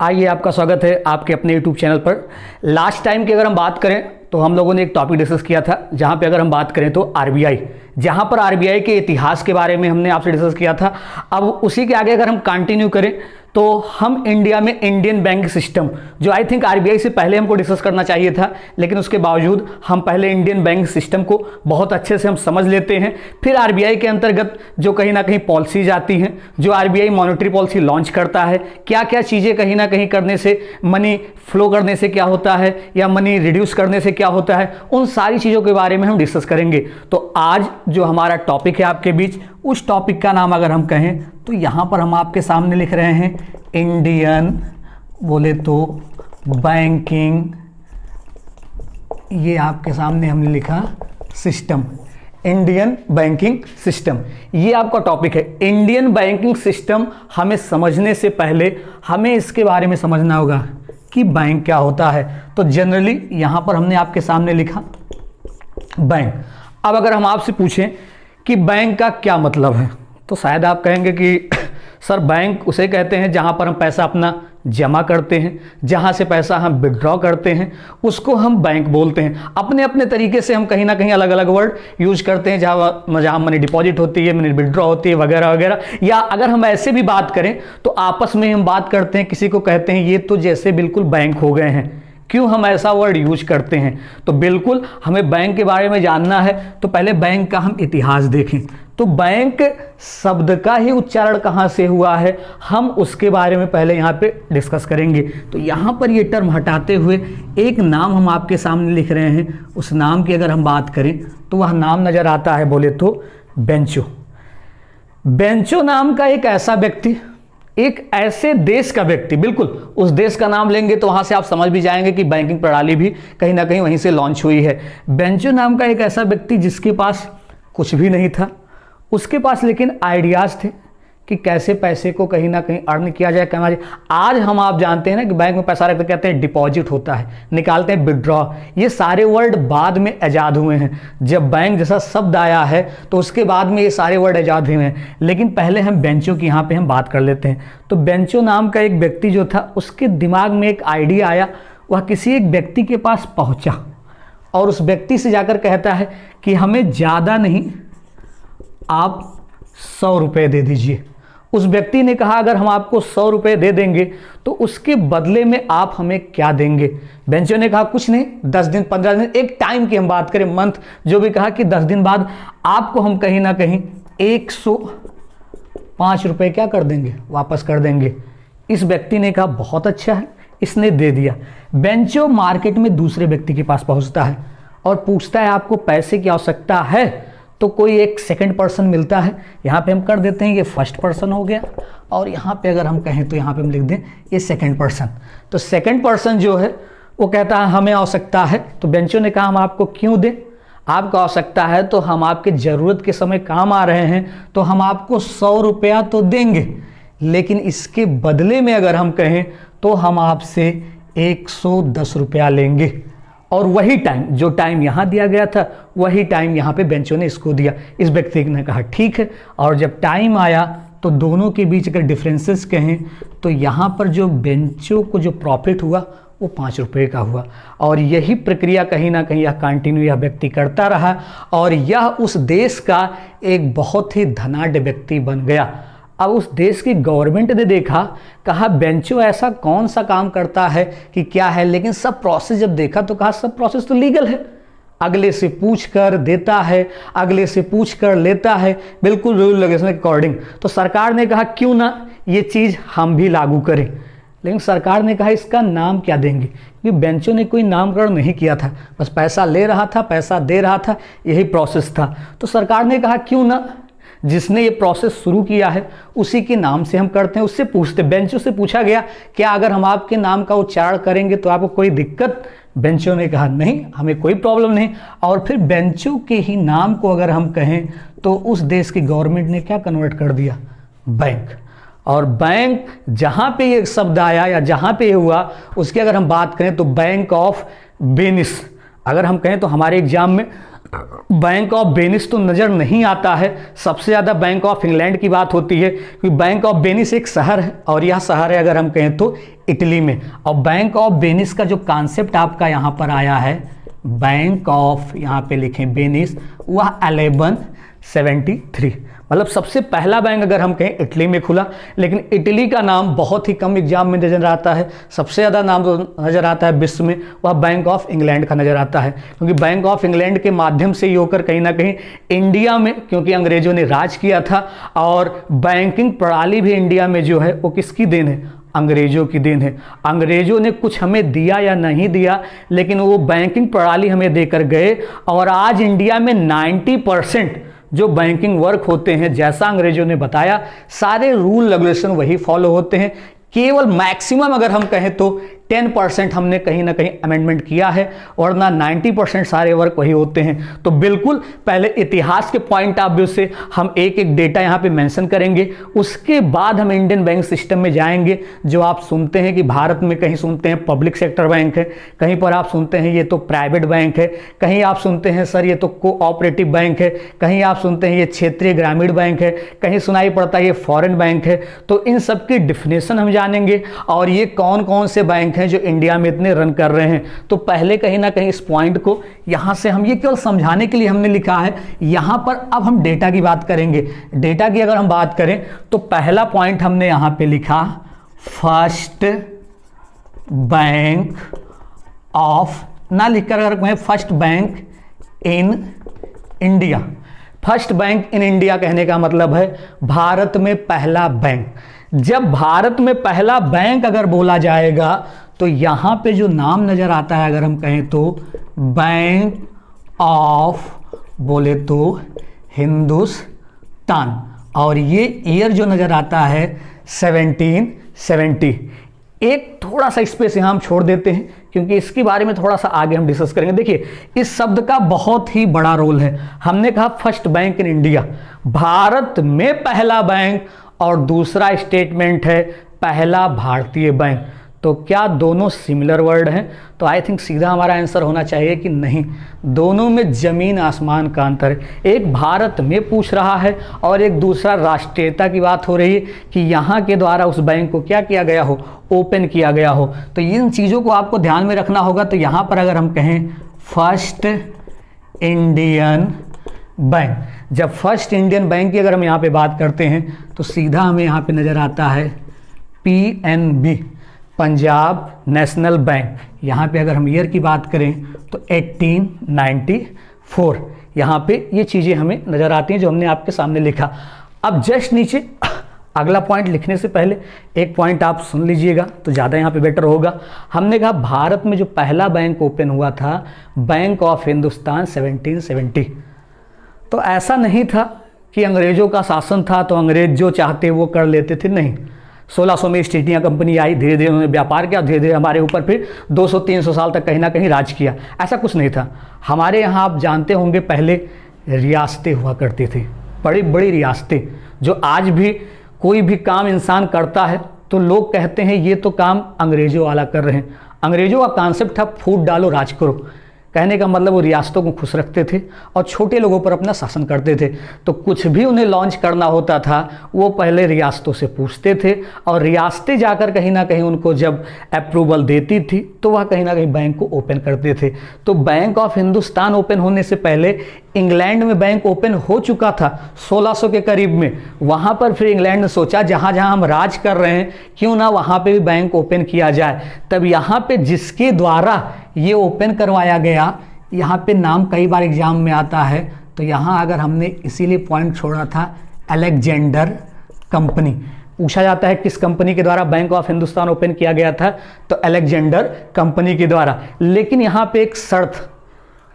आइए, आपका स्वागत है आपके अपने YouTube चैनल पर। लास्ट टाइम की अगर हम बात करें तो हम लोगों ने एक टॉपिक डिस्कस किया था, जहां पे अगर हम बात करें तो आरबीआई, जहां पर आरबीआई के इतिहास के बारे में हमने आपसे डिस्कस किया था। अब उसी के आगे अगर हम कंटिन्यू करें तो हम इंडिया में इंडियन बैंक सिस्टम, जो आई थिंक आरबीआई से पहले हमको डिस्कस करना चाहिए था, लेकिन उसके बावजूद हम पहले इंडियन बैंक सिस्टम को बहुत अच्छे से हम समझ लेते हैं। फिर आरबीआई के अंतर्गत जो कहीं ना कहीं पॉलिसीज आती हैं, जो आरबीआई मॉनेटरी पॉलिसी लॉन्च करता है, क्या क्या चीज़ें कहीं ना कहीं करने से मनी फ्लो करने से क्या होता है या मनी रिड्यूस करने से क्या होता है, उन सारी चीज़ों के बारे में हम डिस्कस करेंगे। तो आज जो हमारा टॉपिक है आपके बीच, उस टॉपिक का नाम अगर हम कहें तो यहाँ पर हम आपके सामने लिख रहे हैं इंडियन, बोले तो बैंकिंग, ये आपके सामने हमने लिखा सिस्टम, इंडियन बैंकिंग सिस्टम, ये आपका टॉपिक है। इंडियन बैंकिंग सिस्टम हमें समझने से पहले हमें इसके बारे में समझना होगा कि बैंक क्या होता है। तो जनरली यहां पर हमने आपके सामने लिखा बैंक। अब अगर हम आपसे पूछें कि बैंक का क्या मतलब है, तो शायद आप कहेंगे कि सर बैंक उसे कहते हैं जहां पर हम पैसा अपना जमा करते हैं, जहां से पैसा हम विड्रॉ करते हैं, उसको हम बैंक बोलते हैं। अपने अपने तरीके से हम कहीं ना कहीं अलग अलग वर्ड यूज करते हैं, जहां मनी डिपॉजिट होती है, मनी विड्रॉ होती है, वगैरह वगैरह। या अगर हम ऐसे भी बात करें तो आपस में हम बात करते हैं, किसी को कहते हैं ये तो जैसे बिल्कुल बैंक हो गए हैं। क्यों हम ऐसा वर्ड यूज करते हैं? तो बिल्कुल हमें बैंक के बारे में जानना है तो पहले बैंक का हम इतिहास देखें। तो बैंक शब्द का ही उच्चारण कहाँ से हुआ है, हम उसके बारे में पहले यहाँ पे डिस्कस करेंगे। तो यहाँ पर ये टर्म हटाते हुए एक नाम हम आपके सामने लिख रहे हैं। उस नाम की अगर हम बात करें तो वह नाम नजर आता है, बोले तो बेंचो। बेंचो नाम का एक ऐसा व्यक्ति, एक ऐसे देश का व्यक्ति, बिल्कुल उस देश का नाम लेंगे तो वहां से आप समझ भी जाएंगे कि बैंकिंग प्रणाली भी कहीं ना कहीं वहीं से लॉन्च हुई है। बेंचो नाम का एक ऐसा व्यक्ति जिसके पास कुछ भी नहीं था, उसके पास लेकिन आइडियाज थे कि कैसे पैसे को कहीं ना कहीं अर्न किया जाए, कमाया जाए। आज हम आप जानते हैं ना कि बैंक में पैसा रखते कहते हैं डिपॉजिट होता है, निकालते हैं विड्रॉ। ये सारे वर्ड बाद में ईजाद हुए हैं। जब बैंक जैसा शब्द आया है तो उसके बाद में ये सारे वर्ड ईजाद हुए हैं। लेकिन पहले हम बेंचो की यहाँ पे हम बात कर लेते हैं। तो बेंचो नाम का एक व्यक्ति जो था, उसके दिमाग में एक आइडिया आया। वह किसी एक व्यक्ति के पास पहुँचा और उस व्यक्ति से जाकर कहता है कि हमें ज़्यादा नहीं, आप 100 रुपये दे दीजिए। उस व्यक्ति ने कहा अगर हम आपको 100 रुपये दे देंगे तो उसके बदले में आप हमें क्या देंगे? बेंचो ने कहा कुछ नहीं, 10 दिन 15 दिन, एक टाइम की हम बात करें, मंथ, जो भी कहा कि 10 दिन बाद आपको हम कहीं ना कहीं 105 रुपये क्या कर देंगे, वापस कर देंगे। इस व्यक्ति ने कहा बहुत अच्छा है, इसने दे दिया। बेंचो मार्केट में दूसरे व्यक्ति के पास पहुंचता है और पूछता है आपको पैसे की आवश्यकता है? तो कोई एक सेकंड पर्सन मिलता है, यहाँ पे हम कर देते हैं ये फर्स्ट पर्सन हो गया, और यहाँ पे अगर हम कहें तो यहाँ पे हम लिख दें ये सेकंड पर्सन। तो सेकंड पर्सन जो है वो कहता है हमें आवश्यकता है। तो बेंचो ने कहा हम आपको क्यों दें? आपको आवश्यकता है तो हम आपके ज़रूरत के समय काम आ रहे हैं, तो हम आपको 100 रुपया तो देंगे, लेकिन इसके बदले में अगर हम कहें तो हम आपसे 110 रुपया लेंगे। और वही टाइम, जो टाइम यहाँ दिया गया था, वही टाइम यहाँ पे बेंचो ने इसको दिया। इस व्यक्ति ने कहा ठीक है। और जब टाइम आया तो दोनों के बीच अगर डिफरेंसेस कहें तो यहाँ पर जो बेंचो को जो प्रॉफिट हुआ वो 5 रुपये का हुआ। और यही प्रक्रिया कहीं ना कहीं यह कंटिन्यू यह व्यक्ति करता रहा और यह उस देश का एक बहुत ही धनाढ्य व्यक्ति बन गया। अब उस देश की गवर्नमेंट ने देखा, कहा बेंचो ऐसा कौन सा काम करता है कि क्या है, लेकिन सब प्रोसेस जब देखा तो कहा सब प्रोसेस तो लीगल है, अगले से पूछ कर देता है, अगले से पूछ कर लेता है, बिल्कुल रूल रेगुलेशन के अकॉर्डिंग। तो सरकार ने कहा क्यों ना ये चीज़ हम भी लागू करें। लेकिन सरकार ने कहा इसका नाम क्या देंगे, क्योंकि बेंचो ने कोई नामकरण नहीं किया था, बस पैसा ले रहा था, पैसा दे रहा था, यही प्रोसेस था। तो सरकार ने कहा क्यों ना जिसने ये प्रोसेस शुरू किया है उसी के नाम से हम करते हैं, उससे पूछते। बेंचो से पूछा गया क्या अगर हम आपके नाम का उच्चारण करेंगे तो आपको कोई दिक्कत? बेंचो ने कहा नहीं, हमें कोई प्रॉब्लम नहीं। और फिर बेंचो के ही नाम को अगर हम कहें तो उस देश की गवर्नमेंट ने क्या कन्वर्ट कर दिया? बैंक। और बैंक जहाँ पे ये शब्द आया या जहाँ पे ये हुआ उसकी अगर हम बात करें तो बैंक ऑफ वेनिस। अगर हम कहें तो हमारे एग्जाम में बैंक ऑफ वेनिस तो नज़र नहीं आता है, सबसे ज़्यादा बैंक ऑफ इंग्लैंड की बात होती है, क्योंकि बैंक ऑफ वेनिस एक शहर है और यह शहर है अगर हम कहें तो इटली में। और बैंक ऑफ वेनिस का जो कॉन्सेप्ट आपका यहाँ पर आया है, बैंक ऑफ, यहाँ पे लिखें वेनिस, वह 1173, मतलब सबसे पहला बैंक अगर हम कहें इटली में खुला। लेकिन इटली का नाम बहुत ही कम एग्जाम में नजर आता है, सबसे ज़्यादा नाम जो नज़र आता है विश्व में वह बैंक ऑफ इंग्लैंड का नज़र आता है, क्योंकि बैंक ऑफ इंग्लैंड के माध्यम से ही होकर कहीं ना कहीं इंडिया में, क्योंकि अंग्रेजों ने राज किया था और बैंकिंग प्रणाली भी इंडिया में जो है वो किसकी देन है, अंग्रेजों की देन है। अंग्रेजों ने कुछ हमें दिया या नहीं दिया, लेकिन वो बैंकिंग प्रणाली हमें देकर गए और आज इंडिया में 90% जो बैंकिंग वर्क होते हैं, जैसा अंग्रेजों ने बताया, सारे रूल रेगुलेशन वही फॉलो होते हैं। केवल मैक्सिमम अगर हम कहें तो 10% हमने कहीं ना कहीं अमेंडमेंट किया है, वरना 90% सारे वर्क वही होते हैं। तो बिल्कुल पहले इतिहास के पॉइंट ऑफ व्यू से हम एक एक डेटा यहाँ पे मेंशन करेंगे, उसके बाद हम इंडियन बैंक सिस्टम में जाएंगे। जो आप सुनते हैं कि भारत में कहीं सुनते हैं पब्लिक सेक्टर बैंक है, कहीं पर आप सुनते हैं ये तो प्राइवेट बैंक है, कहीं आप सुनते हैं सर ये तो कोऑपरेटिव बैंक है, कहीं आप सुनते हैं ये क्षेत्रीय ग्रामीण बैंक है, कहीं सुनाई पड़ता है ये फॉरेन बैंक है। तो इन सब की डिफिनेशन हम जानेंगे और ये कौन कौन से बैंक हैं जो इंडिया में इतने रन कर रहे हैं। तो पहले कहीं ना कहीं इस पॉइंट को यहां से हम, ये केवल समझाने के लिए हमने लिखा है, यहां पर अब हम डेटा की बात करेंगे। डेटा की अगर हम बात करें तो पहला पॉइंट हमने यहां पे लिखा फर्स्ट बैंक ऑफ, ना लिखकर अगर कहें first bank in India. First bank in India कहने का मतलब है भारत में पहला बैंक। जब भारत में पहला बैंक अगर बोला जाएगा तो यहां पे जो नाम नजर आता है अगर हम कहें तो बैंक ऑफ बोले तो हिंदुस्तान, और ये ईयर जो नजर आता है 1770। एक थोड़ा सा स्पेस यहां हम छोड़ देते हैं क्योंकि इसके बारे में थोड़ा सा आगे हम डिस्कस करेंगे। देखिए इस शब्द का बहुत ही बड़ा रोल है। हमने कहा first bank in India, Bharat में पहला बैंक, और दूसरा स्टेटमेंट है पहला भारतीय बैंक। तो क्या दोनों सिमिलर वर्ड हैं? तो आई थिंक सीधा हमारा आंसर होना चाहिए कि नहीं, दोनों में जमीन आसमान का अंतर है। एक भारत में पूछ रहा है और एक दूसरा राष्ट्रीयता की बात हो रही है कि यहाँ के द्वारा उस बैंक को क्या किया गया हो, ओपन किया गया हो। तो इन चीज़ों को आपको ध्यान में रखना होगा। तो यहाँ पर अगर हम कहें फर्स्ट इंडियन बैंक, जब फर्स्ट इंडियन बैंक की अगर हम यहाँ पे बात करते हैं तो सीधा हमें यहाँ पे नज़र आता है PNB, पंजाब नेशनल बैंक। यहाँ पे अगर हम ईयर की बात करें तो 1894, यहाँ पे ये चीज़ें हमें नज़र आती हैं जो हमने आपके सामने लिखा। अब जस्ट नीचे अगला पॉइंट लिखने से पहले एक पॉइंट आप सुन लीजिएगा तो ज़्यादा यहाँ पे बेटर होगा। हमने कहा भारत में जो पहला बैंक ओपन हुआ था बैंक ऑफ हिंदुस्तान 1770। तो ऐसा नहीं था कि अंग्रेज़ों का शासन था तो अंग्रेज जो चाहते वो कर लेते थे, नहीं। 1600 में ईस्ट इंडिया कंपनी आई, धीरे धीरे उन्होंने व्यापार किया, धीरे धीरे हमारे ऊपर फिर 200-300 साल तक कहीं ना कहीं राज किया। ऐसा कुछ नहीं था। हमारे यहाँ आप जानते होंगे पहले रियासतें हुआ करती थी, बड़ी बड़ी रियासतें, जो आज भी कोई भी काम इंसान करता है तो लोग कहते हैं ये तो काम अंग्रेज़ों वाला कर रहे हैं। अंग्रेज़ों का कॉन्सेप्ट था फूट डालो राज करो, कहने का मतलब वो रियासतों को खुश रखते थे और छोटे लोगों पर अपना शासन करते थे। तो कुछ भी उन्हें लॉन्च करना होता था वो पहले रियासतों से पूछते थे और रियासतें जाकर कहीं ना कहीं उनको जब अप्रूवल देती थी तो वह कहीं ना कहीं बैंक को ओपन करते थे। तो बैंक ऑफ हिंदुस्तान ओपन होने से पहले इंग्लैंड में बैंक ओपन हो चुका था 1600 के करीब में। वहाँ पर फिर इंग्लैंड ने सोचा जहाँ जहाँ हम राज कर रहे हैं क्यों ना वहाँ पे भी बैंक ओपन किया जाए। तब यहाँ पे जिसके द्वारा ये ओपन करवाया गया, यहाँ पे नाम कई बार एग्जाम में आता है, तो यहाँ अगर हमने इसीलिए पॉइंट छोड़ा था अलेक्जेंडर कंपनी। पूछा जाता है किस कंपनी के द्वारा बैंक ऑफ हिंदुस्तान ओपन किया गया था, तो अलेक्जेंडर कंपनी के द्वारा। लेकिन यहाँ पे एक शर्त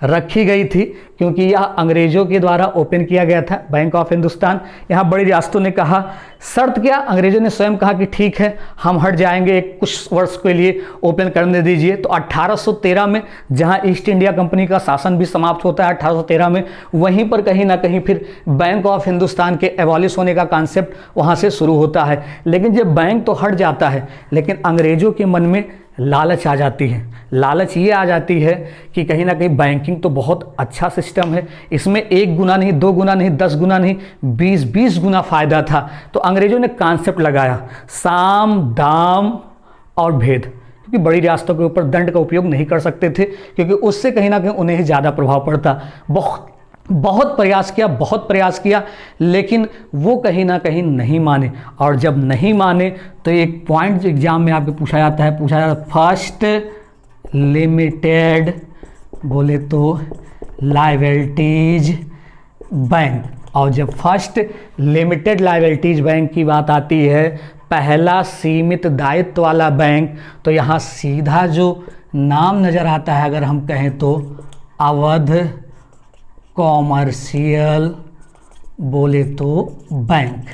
रखी गई थी क्योंकि यह अंग्रेजों के द्वारा ओपन किया गया था बैंक ऑफ हिंदुस्तान। यहाँ बड़ी रियासतों ने कहा, शर्त क्या, अंग्रेजों ने स्वयं कहा कि ठीक है हम हट जाएंगे, कुछ वर्ष के लिए ओपन करने दीजिए। तो 1813 में जहाँ ईस्ट इंडिया कंपनी का शासन भी समाप्त होता है 1813 में, वहीं पर कहीं ना कहीं फिर बैंक ऑफ हिंदुस्तान के एबॉलिश होने का कॉन्सेप्ट वहाँ से शुरू होता है। लेकिन जब बैंक तो हट जाता है लेकिन अंग्रेजों के मन में लालच आ जाती है। लालच ये आ जाती है कि कहीं ना कहीं बैंकिंग तो बहुत अच्छा सिस्टम है, इसमें 1 गुना नहीं, 2 गुना नहीं, 10 गुना नहीं, 20-20 गुना फ़ायदा था। तो अंग्रेज़ों ने कॉन्सेप्ट लगाया साम दाम और भेद, क्योंकि बड़ी रियासतों के ऊपर दंड का उपयोग नहीं कर सकते थे, क्योंकि उससे कहीं ना कहीं उन्हें ही ज़्यादा प्रभाव पड़ता। बहुत प्रयास किया, लेकिन वो कहीं ना कहीं नहीं माने। और जब नहीं माने तो एक पॉइंट जो एग्जाम में आपको पूछा जाता है फर्स्ट लिमिटेड बोले तो लायबिलिटीज बैंक। और जब फर्स्ट लिमिटेड लायबिलिटीज बैंक की बात आती है, पहला सीमित दायित्व वाला बैंक, तो यहाँ सीधा जो नाम नज़र आता है अगर हम कहें तो अवध कॉमर्शियल बोले तो बैंक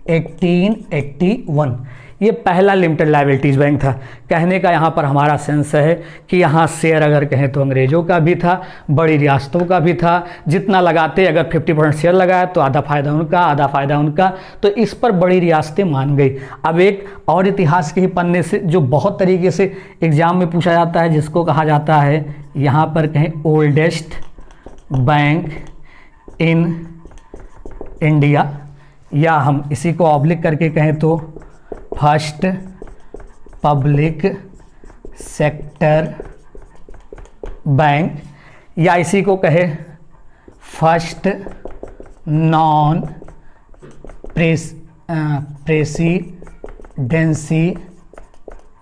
1881, ये पहला लिमिटेड लायबिलिटीज बैंक था। कहने का यहाँ पर हमारा सेंस है कि यहाँ शेयर अगर कहें तो अंग्रेज़ों का भी था, बड़ी रियासतों का भी था। जितना लगाते, अगर 50% शेयर लगाया तो आधा फ़ायदा उनका, आधा फ़ायदा उनका, तो इस पर बड़ी रियासतें मान गई। अब एक और इतिहास के ही पन्ने से जो बहुत तरीके से एग्ज़ाम में पूछा जाता है, जिसको कहा जाता है यहाँ पर कहें ओल्डेस्ट बैंक इन इंडिया, या हम इसी को ऑब्लिक करके कहें तो फर्स्ट पब्लिक सेक्टर बैंक, या इसी को कहे फर्स्ट नॉन प्रेसिडेंसी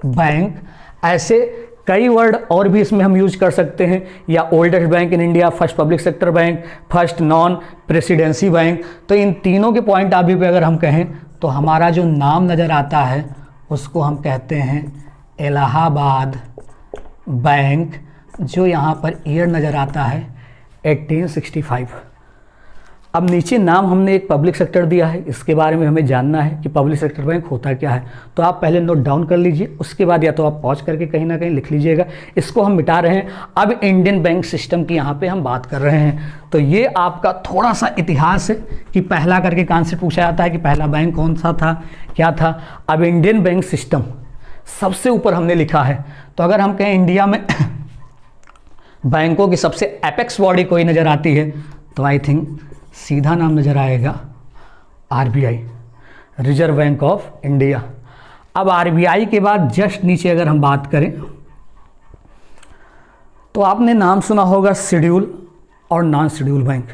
बैंक। ऐसे कई वर्ड और भी इसमें हम यूज कर सकते हैं, या oldest bank in India, first public sector bank, first non presidency bank. तो इन तीनों के पॉइंट अभी पे अगर हम कहें तो हमारा जो नाम नज़र आता है उसको हम कहते हैं इलाहाबाद बैंक, जो यहाँ पर ईयर नज़र आता है 1865। अब नीचे नाम हमने एक पब्लिक सेक्टर दिया है, इसके बारे में हमें जानना है कि पब्लिक सेक्टर बैंक होता क्या है। तो आप पहले नोट डाउन कर लीजिए, उसके बाद या तो आप पॉज करके कहीं ना कहीं लिख लीजिएगा। इसको हम मिटा रहे हैं। अब इंडियन बैंक सिस्टम की यहाँ पे हम बात कर रहे हैं। तो ये आपका थोड़ा सा इतिहास है कि पहला करके कॉन्सेप्ट पूछा जाता है कि पहला बैंक कौन सा था, क्या था। अब इंडियन बैंक सिस्टम सबसे ऊपर हमने लिखा है। तो अगर हम कहें इंडिया में बैंकों की सबसे एपेक्स बॉडी कोई नज़र आती है तो आई थिंक सीधा नाम नज़र आएगा RBI, reserve bank of India. अब आरबीआई के बाद जस्ट नीचे अगर हम बात करें तो आपने नाम सुना होगा शेड्यूल और नॉन शेड्यूल बैंक,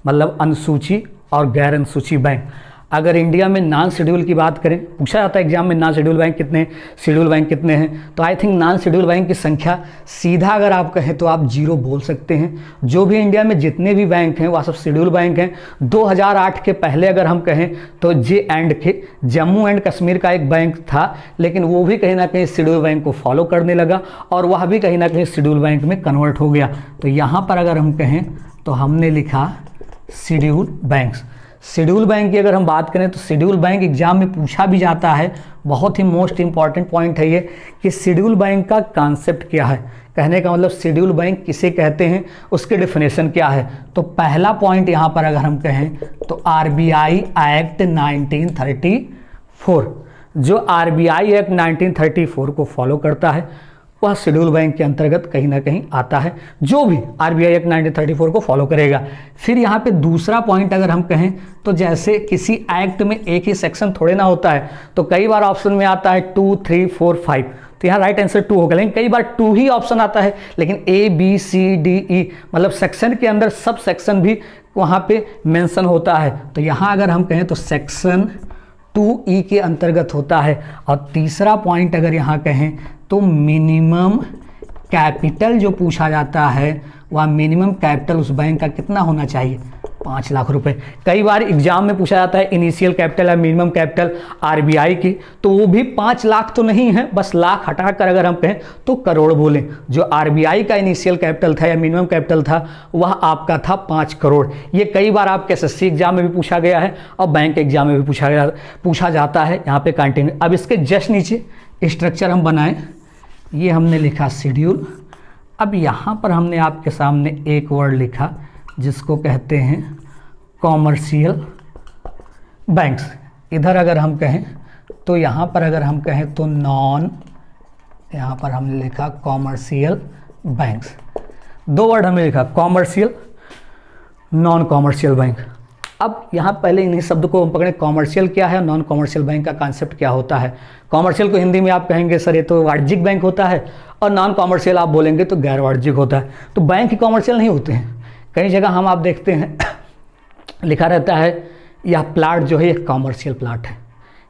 मतलब अनुसूची और गैर अनुसूची बैंक। अगर इंडिया में नॉन शेड्यूल की बात करें, पूछा जाता है एग्जाम में नॉन शेड्यूल बैंक कितने हैं, शेड्यूल बैंक कितने हैं, तो I think non schedule bank की संख्या सीधा अगर आप कहें तो आप 0 बोल सकते हैं। जो भी इंडिया में जितने भी बैंक हैं वह सब शेड्यूल बैंक हैं। 2008 के पहले अगर हम कहें तो JK जम्मू एंड कश्मीर का एक बैंक था, लेकिन वो भी कहीं ना कहीं शेड्यूल बैंक को फॉलो करने लगा और वह भी कहीं ना कहीं शेड्यूल बैंक में कन्वर्ट हो गया। तो यहाँ पर अगर हम कहें तो हमने लिखा शेड्यूल बैंक्स। शेड्यूल बैंक की अगर हम बात करें तो शेड्यूल बैंक एग्जाम में पूछा भी जाता है। बहुत ही मोस्ट इंपॉर्टेंट पॉइंट है ये कि शेड्यूल बैंक का कॉन्सेप्ट क्या है। कहने का मतलब शेड्यूल बैंक किसे कहते हैं, उसके डेफिनेशन क्या है। तो पहला पॉइंट यहाँ पर अगर हम कहें तो आरबीआई एक्ट 1934, जो आरबीआई एक्ट 1934 को फॉलो करता है वह शेड्यूल बैंक के अंतर्गत कहीं ना कहीं आता है, जो भी आरबीआई एक्ट 1934 को फॉलो करेगा। फिर यहाँ पे दूसरा पॉइंट अगर हम कहें तो जैसे किसी एक्ट में एक ही सेक्शन थोड़े ना होता है, तो कई बार ऑप्शन में आता है 2, 3, 4, 5, तो यहाँ राइट आंसर 2 होगा। लेकिन कई बार 2 ही ऑप्शन आता है, लेकिन A, B, C, D, E मतलब सेक्शन के अंदर सब सेक्शन भी वहाँ पे मेंशन होता है। तो यहाँ अगर हम कहें तो सेक्शन 2E के अंतर्गत होता है। और तीसरा पॉइंट अगर यहाँ कहें तो मिनिमम कैपिटल जो पूछा जाता है वह मिनिमम कैपिटल उस बैंक का कितना होना चाहिए, 5 लाख रुपए। कई बार एग्जाम में पूछा जाता है इनिशियल कैपिटल या मिनिमम कैपिटल आरबीआई की, तो वो भी 5 लाख तो नहीं है, बस लाख हटाकर अगर हम कहें तो करोड़ बोलें। जो आरबीआई का इनिशियल कैपिटल था या मिनिमम कैपिटल था वह आपका था 5 करोड़। ये कई बार आपके एसएससी एग्जाम में भी पूछा गया है और बैंक एग्जाम में भी पूछा जाता है। यहाँ पे कंटिन्यू। अब इसके जस्ट नीचे स्ट्रक्चर हम बनाएं, ये हमने लिखा शेड्यूल। अब यहाँ पर हमने आपके सामने एक वर्ड लिखा जिसको कहते हैं कॉमर्शियल बैंक्स। इधर अगर हम कहें तो यहाँ पर अगर हम कहें तो नॉन यहाँ पर हमने लिखा कॉमर्शियल बैंक्स, 2 वर्ड हमने लिखा, कॉमर्शियल, नॉन कॉमर्शियल बैंक। अब यहाँ पहले इन्हीं शब्द को हम पकड़े, कॉमर्शियल क्या है, नॉन कॉमर्शियल बैंक का कॉन्सेप्ट क्या होता है। कॉमर्शियल को हिंदी में आप कहेंगे सर ये तो वाणिज्यिक बैंक होता है, और नॉन कॉमर्शियल आप बोलेंगे तो गैर वाणिज्यिक होता है। तो बैंक ही कॉमर्शियल नहीं होते हैं। कई जगह हम आप देखते हैं लिखा रहता है यह प्लाट जो है एक कॉमर्शियल प्लाट है,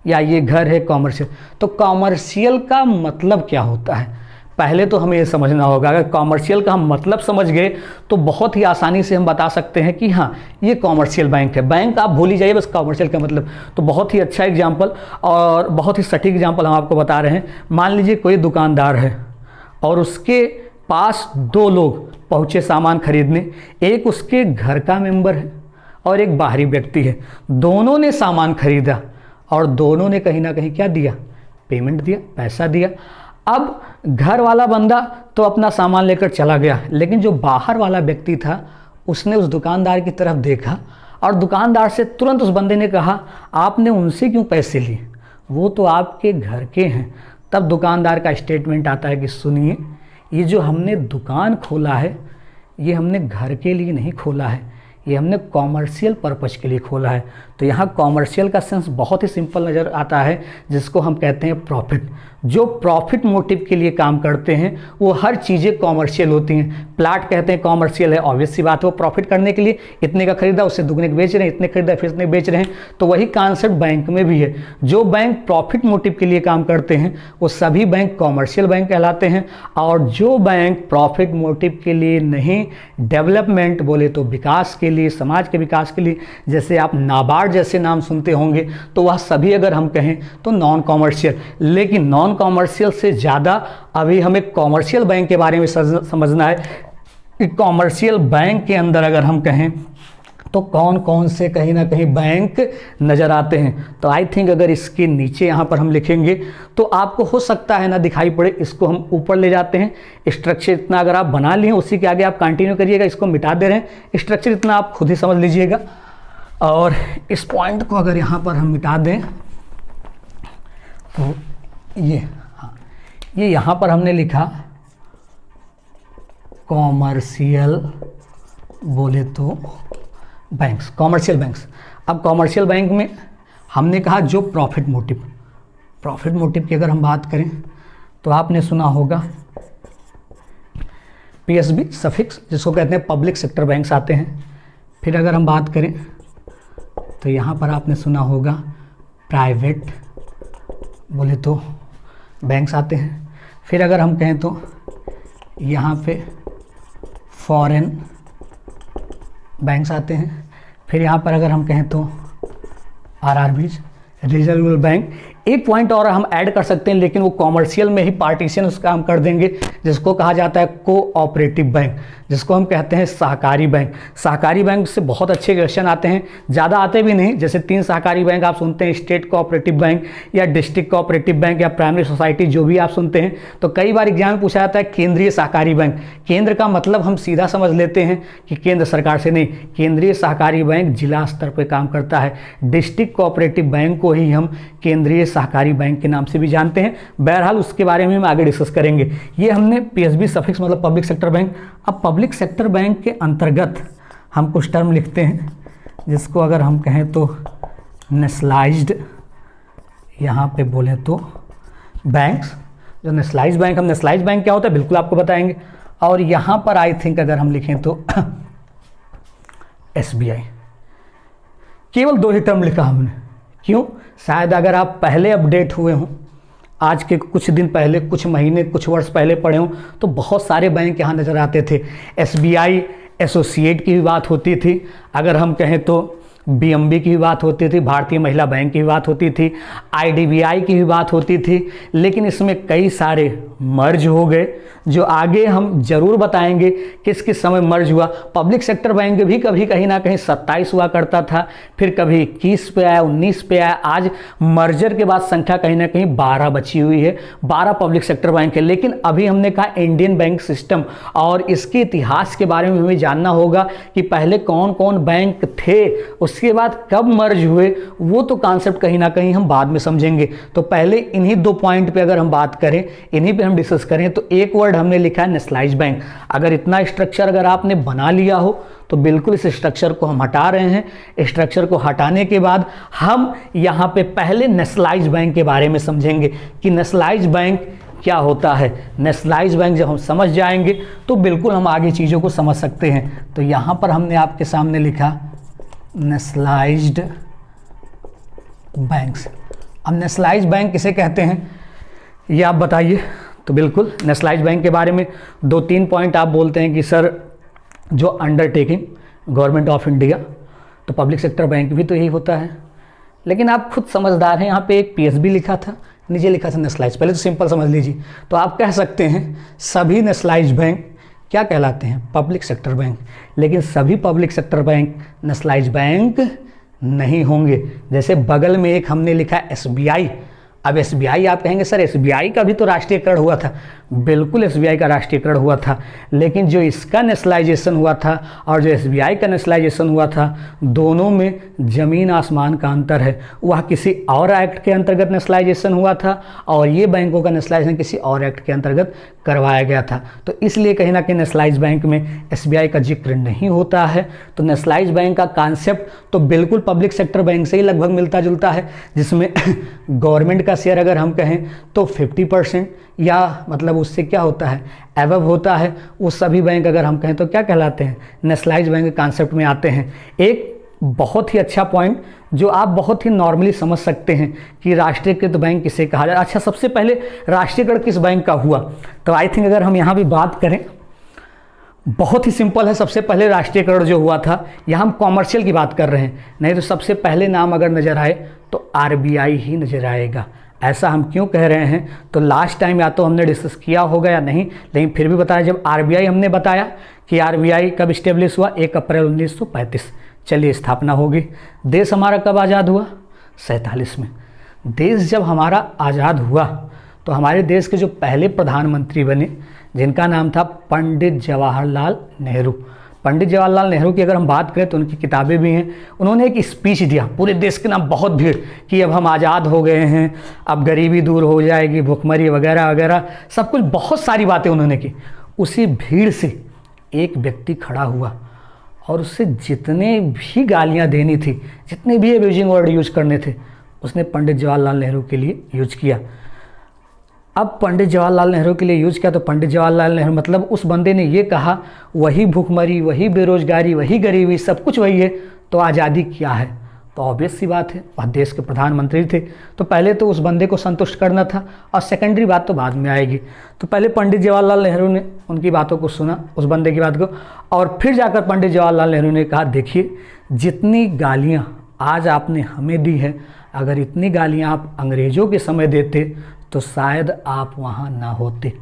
या ये घर है कॉमर्शियल। तो कॉमर्शियल का मतलब क्या होता है, पहले तो हमें ये समझना होगा। अगर कॉमर्शियल का हम मतलब समझ गए तो बहुत ही आसानी से हम बता सकते हैं कि हाँ ये कॉमर्शियल बैंक है। बैंक आप भूल ही जाइए, बस कॉमर्शियल का मतलब। तो बहुत ही अच्छा एग्जाम्पल और बहुत ही सटीक एग्जाम्पल हम आपको बता रहे हैं। मान लीजिए कोई दुकानदार है और उसके पास 2 लोग पहुँचे सामान खरीदने, एक उसके घर का मेंबर है और एक बाहरी व्यक्ति है। दोनों ने सामान खरीदा और दोनों ने कहीं ना कहीं क्या दिया, पेमेंट दिया, पैसा दिया। अब घर वाला बंदा तो अपना सामान लेकर चला गया, लेकिन जो बाहर वाला व्यक्ति था उसने उस दुकानदार की तरफ देखा और दुकानदार से तुरंत उस बंदे ने कहा आपने उनसे क्यों पैसे लिए, वो तो आपके घर के हैं। तब दुकानदार का स्टेटमेंट आता है कि सुनिए, ये जो हमने दुकान खोला है ये हमने घर के लिए नहीं खोला है, ये हमने कॉमर्शियल पर्पज़ के लिए खोला है। तो यहाँ कॉमर्शियल का सेंस बहुत ही सिंपल नज़र आता है, जिसको हम कहते हैं प्रॉफिट। जो प्रॉफिट मोटिव के लिए काम करते हैं वो हर चीज़ें कॉमर्शियल होती हैं। प्लाट कहते हैं कॉमर्शियल है, ऑब्वियस सी बात है, वो प्रॉफिट करने के लिए इतने का खरीदा उससे दुगने के बेच रहे हैं, इतने खरीदा फिर इतने बेच रहे हैं। तो वही कॉन्सेप्ट बैंक में भी है। जो बैंक प्रॉफिट मोटिव के लिए काम करते हैं वो सभी बैंक कॉमर्शियल बैंक कहलाते हैं, और जो बैंक प्रॉफिट मोटिव के लिए नहीं, डेवलपमेंट बोले तो विकास के लिए, समाज के विकास के लिए, जैसे आप नाबार्ड जैसे नाम सुनते होंगे, तो वह सभी अगर हम कहें तो नॉन कॉमर्शियल। लेकिन नॉन कॉमर्शियल से ज़्यादा अभी हमें कॉमर्शियल बैंक के बारे में समझना है कि कॉमर्शियल बैंक के अंदर अगर हम कहें तो कौन कौन से कहीं ना कहीं बैंक नज़र आते हैं। तो आई थिंक अगर इसके नीचे यहाँ पर हम लिखेंगे तो आपको हो सकता है ना दिखाई पड़े। इसको हम ऊपर ले जाते हैं। स्ट्रक्चर इतना अगर आप बना लिए उसी के आगे आप कंटिन्यू करिएगा, इसको मिटा दे रहे हैं। स्ट्रक्चर इतना आप खुद ही समझ लीजिएगा। और इस पॉइंट को अगर यहाँ पर हम मिटा दें तो ये, हाँ, ये यहाँ पर हमने लिखा कॉमर्शियल बोले तो बैंक्स, कॉमर्शियल बैंक्स। अब कॉमर्शियल बैंक में हमने कहा जो प्रॉफिट मोटिव की अगर हम बात करें तो आपने सुना होगा पीएसबी सफिक्स, जिसको कहते हैं पब्लिक सेक्टर बैंक्स आते हैं। फिर अगर हम बात करें तो यहाँ पर आपने सुना होगा प्राइवेट बोले तो बैंक्स आते हैं। फिर अगर हम कहें तो यहाँ पे फॉरेन बैंक्स आते हैं। फिर यहाँ पर अगर हम कहें तो आरआरबीज, रिजर्व बैंक। एक पॉइंट और हम ऐड कर सकते हैं, लेकिन वो कॉमर्शियल में ही पार्टीशन उसका हम कर देंगे, जिसको कहा जाता है कोऑपरेटिव बैंक, जिसको हम कहते हैं सहकारी बैंक। सहकारी बैंक से बहुत अच्छे क्वेश्चन आते हैं, ज़्यादा आते भी नहीं। जैसे 3 सहकारी बैंक आप सुनते हैं, स्टेट कोऑपरेटिव बैंक या डिस्ट्रिक्ट कोऑपरेटिव बैंक या प्राइमरी सोसाइटी, जो भी आप सुनते हैं। तो कई बार एग्जाम में पूछा जाता है केंद्रीय सहकारी बैंक। केंद्र का मतलब हम सीधा समझ लेते हैं कि केंद्र सरकार से नहीं, केंद्रीय सहकारी बैंक जिला स्तर पर काम करता है। डिस्ट्रिक्ट कोऑपरेटिव बैंक को ही हम केंद्रीय सहकारी बैंक के नाम से भी जानते हैं। बहरहाल उसके बारे में हम आगे डिस्कस करेंगे। ये हमने पीएसबी सफिक्स मतलब पब्लिक सेक्टर बैंक। अब पब्लिक सेक्टर बैंक के अंतर्गत हम कुछ टर्म लिखते हैं, जिसको अगर हम कहें तो नेशनलाइज्ड, यहाँ पे बोले तो बैंक्स। जो नेशनलाइज्ड बैंक, हम नेशनलाइज्ड बैंक क्या होता है बिल्कुल आपको बताएंगे। और यहाँ पर आई थिंक अगर हम लिखें तो एसबीआई। केवल 2 ही टर्म लिखा हमने। क्यों? शायद अगर आप पहले अपडेट हुए हों, आज के कुछ दिन पहले, कुछ महीने, कुछ वर्ष पहले पढ़े हों, तो बहुत सारे बैंक यहाँ नज़र आते थे। एसबीआई एसोसिएट की भी बात होती थी, अगर हम कहें तो बीएमबी की भी बात होती थी, भारतीय महिला बैंक की भी बात होती थी, आईडीबीआई की भी बात होती थी। लेकिन इसमें कई सारे मर्ज हो गए, जो आगे हम जरूर बताएंगे किस किस समय मर्ज हुआ। पब्लिक सेक्टर बैंक भी कभी कहीं ना कहीं 27 हुआ करता था, फिर कभी 21 पे आया, 19 पे आया। आज मर्जर के बाद संख्या कहीं ना कहीं 12 बची हुई है, 12 पब्लिक सेक्टर बैंक है। लेकिन अभी हमने कहा इंडियन बैंक सिस्टम, और इसके इतिहास के बारे में हमें जानना होगा कि पहले कौन कौन बैंक थे, उसके बाद कब मर्ज हुए वो तो कॉन्सेप्ट कहीं ना कहीं हम बाद में समझेंगे। तो पहले इन्हीं 2 पॉइंट पे अगर हम बात करें, इन्हीं पे हम डिस्कस करें, तो एक वर्ड हमने लिखा है नेशनलाइज्ड बैंक। अगर इतना स्ट्रक्चर अगर आपने बना लिया हो तो बिल्कुल इस स्ट्रक्चर को हम हटा रहे हैं। स्ट्रक्चर को हटाने के बाद हम यहाँ पे पहले नेशनलाइज्ड बैंक के बारे में समझेंगे कि नेशनलाइज्ड बैंक क्या होता है। नेशनलाइज्ड बैंक जब हम समझ जाएंगे तो बिल्कुल हम आगे चीज़ों को समझ सकते हैं। तो यहाँ पर हमने आपके सामने लिखा नेशनलाइज्ड बैंक्स। अब नेशनलाइज्ड बैंक किसे कहते हैं ये आप बताइए। तो बिल्कुल नेशनलाइज्ड बैंक के बारे में 2-3 पॉइंट आप बोलते हैं कि सर जो अंडरटेकिंग गवर्नमेंट ऑफ इंडिया, तो पब्लिक सेक्टर बैंक भी तो यही होता है। लेकिन आप खुद समझदार हैं, यहाँ पे एक पीएसबी लिखा था, नीचे लिखा था नेशनलाइज्ड। पहले तो सिंपल समझ लीजिए। तो आप कह सकते हैं सभी नेशनलाइज्ड बैंक क्या कहलाते हैं, पब्लिक सेक्टर बैंक। लेकिन सभी public sector bank nationalised bank नहीं होंगे। जैसे बगल में एक हमने लिखा एसबीआई। अब एसबीआई आप कहेंगे सर एसबीआई का भी तो राष्ट्रीयकरण हुआ था। बिल्कुल एसबीआई का राष्ट्रीयकरण हुआ था, लेकिन जो इसका नेशनलाइजेशन हुआ था और जो एसबीआई का नेशनलाइजेशन हुआ था, दोनों में ज़मीन आसमान का अंतर है। वह किसी और एक्ट के अंतर्गत नेशनलाइजेशन हुआ था और ये बैंकों का नेशनलाइजेशन किसी और एक्ट के अंतर्गत करवाया गया था। तो इसलिए कहीं ना कहीं नेशनलाइज्ड बैंक में एसबीआई का जिक्र नहीं होता है। तो नेशनलाइज्ड बैंक का कॉन्सेप्ट तो बिल्कुल पब्लिक सेक्टर बैंक से ही लगभग मिलता जुलता है, जिसमें गवर्नमेंट का शेयर अगर हम कहें तो 50% या मतलब उससे क्या होता है एवब होता है। वो सभी बैंक अगर हम कहें तो क्या कहलाते हैं, नेशनलाइज्ड बैंक के कॉन्सेप्ट में आते हैं। एक बहुत ही अच्छा पॉइंट जो आप बहुत ही नॉर्मली समझ सकते हैं कि राष्ट्रीयकृत बैंक किसे कहा जाए। अच्छा, सबसे पहले राष्ट्रीयकरण किस बैंक का हुआ, तो आई थिंक अगर हम यहाँ भी बात करें बहुत ही सिंपल है। सबसे पहले राष्ट्रीयकरण जो हुआ था, यहाँ हम कॉमर्शियल की बात कर रहे हैं, नहीं तो सबसे पहले नाम अगर नज़र आए तो आरबीआई ही नज़र आएगा। ऐसा हम क्यों कह रहे हैं, तो लास्ट टाइम या तो हमने डिस्कस किया होगा या नहीं, लेकिन फिर भी बताया। जब आरबीआई हमने बताया कि आरबीआई कब इस्टेब्लिश हुआ, 1 अप्रैल 1935। चलिए स्थापना होगी। देश हमारा कब आज़ाद हुआ, 47 में। देश जब हमारा आज़ाद हुआ तो हमारे देश के जो पहले प्रधानमंत्री बने, जिनका नाम था पंडित जवाहरलाल नेहरू। पंडित जवाहरलाल नेहरू की अगर हम बात करें तो उनकी किताबें भी हैं। उन्होंने एक स्पीच दिया, पूरे देश के नाम बहुत भीड़ कि अब हम आज़ाद हो गए हैं, अब गरीबी दूर हो जाएगी, भुखमरी वगैरह वगैरह सब कुछ, बहुत सारी बातें उन्होंने की। उसी भीड़ से एक व्यक्ति खड़ा हुआ और उससे जितने भी गालियाँ देनी थी, जितने भी एब्यूजिंग वर्ड यूज करने थे, उसने पंडित जवाहरलाल नेहरू के लिए यूज किया। अब पंडित जवाहरलाल नेहरू के लिए यूज किया तो पंडित जवाहरलाल नेहरू मतलब उस बंदे ने ये कहा वही भूखमरी, वही बेरोजगारी, वही गरीबी, सब कुछ वही है, तो आज़ादी क्या है। तो ऑब्वियस सी बात है, वह देश के प्रधानमंत्री थे, तो पहले तो उस बंदे को संतुष्ट करना था और सेकेंडरी बात तो बाद में आएगी। तो पहले पंडित जवाहरलाल नेहरू ने उनकी बातों को सुना, उस बंदे की बात को, और फिर जाकर पंडित जवाहरलाल नेहरू ने कहा देखिए जितनी गालियाँ आज आपने हमें दी है, अगर इतनी गालियाँ आप अंग्रेज़ों के समय देते तो शायद आप वहाँ ना होते।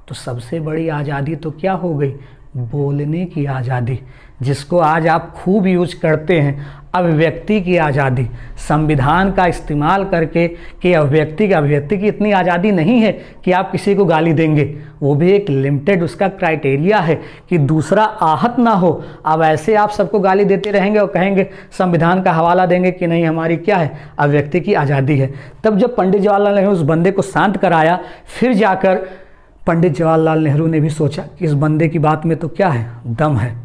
तो सबसे बड़ी आज़ादी तो क्या हो गई, बोलने की आज़ादी, जिसको आज आप खूब यूज करते हैं, अभिव्यक्ति की आज़ादी। संविधान का इस्तेमाल करके कि अभिव्यक्ति की इतनी आज़ादी नहीं है कि आप किसी को गाली देंगे, वो भी एक लिमिटेड उसका क्राइटेरिया है कि दूसरा आहत ना हो। अब ऐसे आप सबको गाली देते रहेंगे और कहेंगे संविधान का हवाला देंगे कि नहीं हमारी क्या है, अभिव्यक्ति की आज़ादी है। तब जब पंडित जवाहरलाल नेहरू उस बंदे को शांत कराया, फिर जाकर पंडित जवाहरलाल नेहरू ने भी सोचा कि इस बंदे की बात में तो क्या है, दम है।